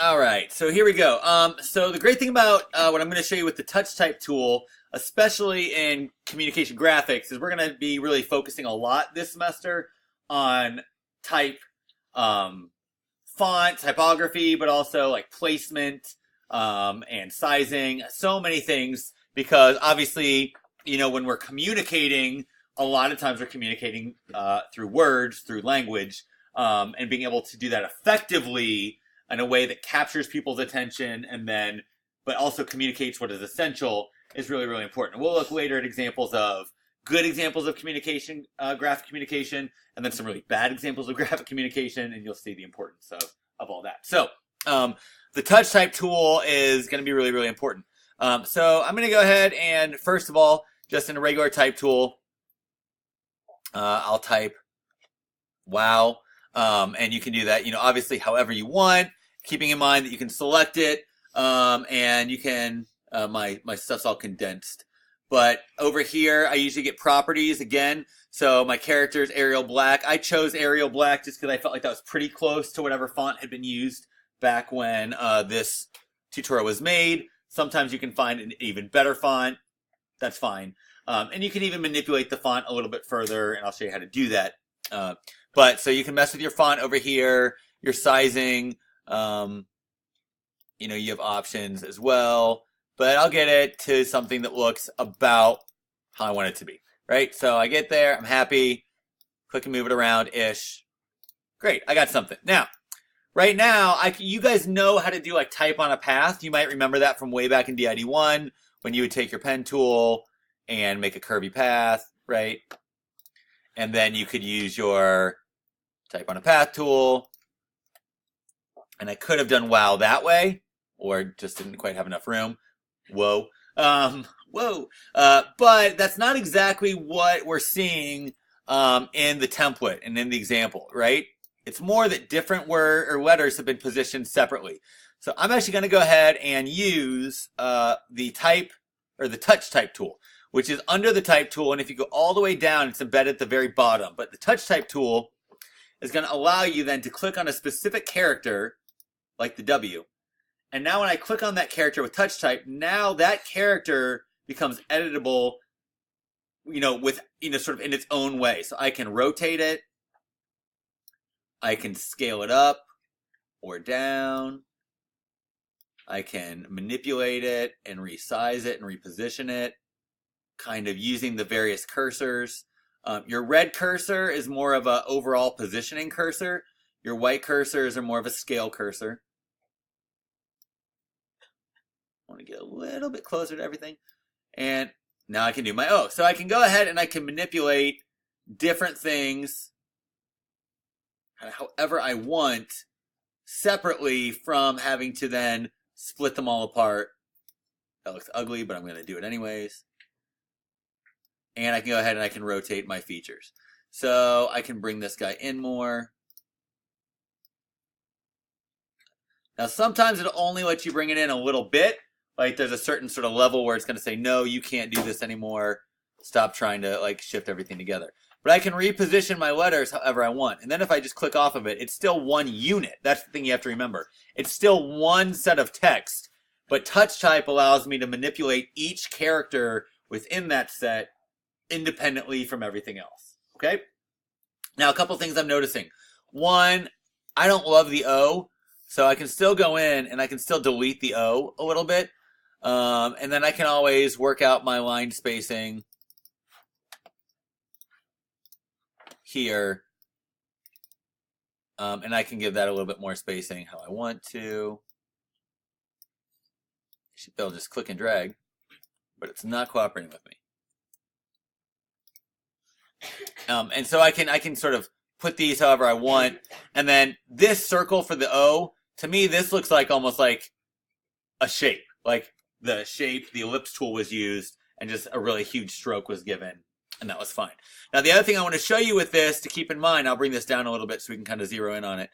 All right, so here we go. So the great thing about what I'm going to show you with the touch type tool, especially in communication graphics, is we're going to be really focusing a lot this semester on type, um, font, typography, but also like placement and sizing. So many things because obviously, when we're communicating, a lot of times we're communicating through words, through language, and being able to do that effectively in a way that captures people's attention and then but also communicates what is essential is really really important. We'll look later at examples of good examples of communication, graphic communication, and then some really bad examples of graphic communication, and you'll see the importance of all that. So the touch type tool is going to be really really important. So I'm going to go ahead and first of all, just in a regular type tool, I'll type wow. And you can do that, obviously however you want, keeping in mind that you can select it, and you can, my stuff's all condensed. But over here, I usually get properties again. So my character is Arial Black. I chose Arial Black just because I felt like that was pretty close to whatever font had been used back when this tutorial was made. Sometimes you can find an even better font. That's fine. And you can even manipulate the font a little bit further, and I'll show you how to do that. But so you can mess with your font over here, your sizing, you have options as well, but I'll get it to something that looks about how I want it to be, right? So I get there, I'm happy, click and move it around-ish. Great, I got something. Now, right now, you guys know how to do like type on a path. You might remember that from way back in DID1 when you would take your pen tool and make a curvy path, right? And then you could use your type on a path tool. And I could have done wow that way, or just didn't quite have enough room. Whoa. Whoa. But that's not exactly what we're seeing in the template and in the example, right? It's more that different word or letters have been positioned separately. So I'm actually going to go ahead and use the type or the touch type tool, which is under the type tool. And if you go all the way down, it's embedded at the very bottom. But the touch type tool is going to allow you then to click on a specific character, like the W. And now when I click on that character with touch type, now that character becomes editable, with, sort of in its own way. So I can rotate it. I can scale it up or down. I can manipulate it and resize it and reposition it, kind of using the various cursors. Your red cursor is more of an overall positioning cursor. Your white cursors are more of a scale cursor. I want to get a little bit closer to everything. And now I can do my O. So I can go ahead and I can manipulate different things however I want, separately from having to then split them all apart. That looks ugly, but I'm going to do it anyways. And I can go ahead and I can rotate my features. So I can bring this guy in more. Now sometimes it'll only let you bring it in a little bit. Like there's a certain sort of level where it's going to say, no, you can't do this anymore. Stop trying to like shift everything together. But I can reposition my letters however I want. And then if I just click off of it, it's still one unit. That's the thing you have to remember. It's still one set of text. But touch type allows me to manipulate each character within that set independently from everything else. Okay? Now, a couple things I'm noticing. One, I don't love the O, so I can still go in and I can still delete the O a little bit. And then I can always work out my line spacing here. And I can give that a little bit more spacing how I want to. I should be able to just click and drag, but it's not cooperating with me. And so I can sort of put these however I want. And then this circle for the O, to me, this looks like almost like a shape. Like the shape, the ellipse tool was used and just a really huge stroke was given. And that was fine. Now, the other thing I want to show you with this to keep in mind, I'll bring this down a little bit so we can kind of zero in on it,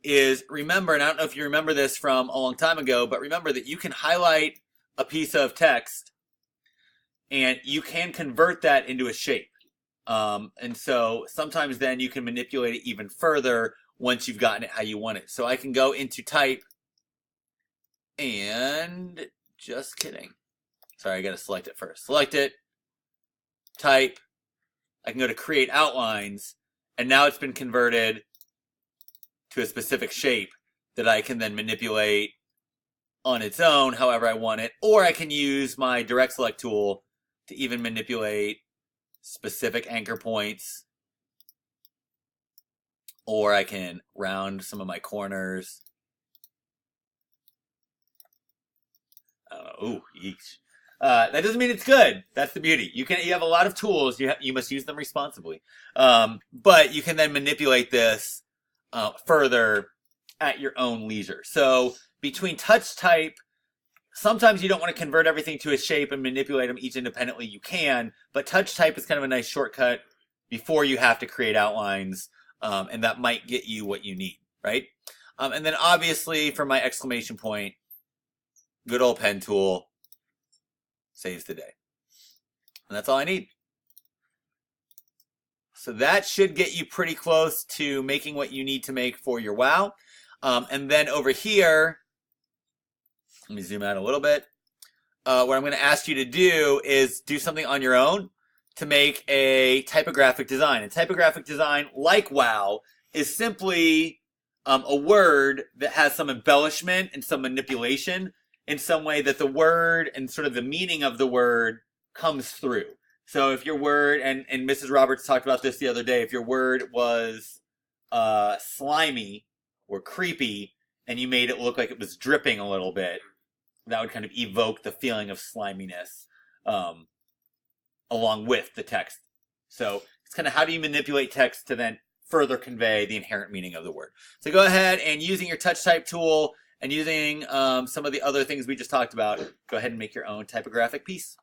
is remember, and I don't know if you remember this from a long time ago, but remember that you can highlight a piece of text and you can convert that into a shape. And so sometimes then you can manipulate it even further once you've gotten it how you want it. So I can go into type And just kidding. Sorry, I got to select it first. Select it, type. I can go to create outlines, and now it's been converted to a specific shape that I can then manipulate on its own however I want it, or I can use my direct select tool to even manipulate specific anchor points, or I can round some of my corners. I don't know. Ooh, yeesh. That doesn't mean it's good. That's the beauty. You have a lot of tools. You must use them responsibly. But you can then manipulate this further at your own leisure. So between touch type, sometimes you don't want to convert everything to a shape and manipulate them each independently. You can, but touch type is kind of a nice shortcut before you have to create outlines, and that might get you what you need, right? And then obviously for my exclamation point, good old pen tool saves the day. And that's all I need. So that should get you pretty close to making what you need to make for your WOW. And then over here, let me zoom out a little bit. What I'm going to ask you to do is do something on your own to make a typographic design. And typographic design, like WOW, is simply a word that has some embellishment and some manipulation in some way that the word and sort of the meaning of the word comes through. So if your word, and Mrs. Roberts talked about this the other day, if your word was slimy or creepy and you made it look like it was dripping a little bit, that would kind of evoke the feeling of sliminess along with the text. So it's kind of how do you manipulate text to then further convey the inherent meaning of the word. So go ahead and using your touch type tool and using some of the other things we just talked about, go ahead and make your own typographic piece.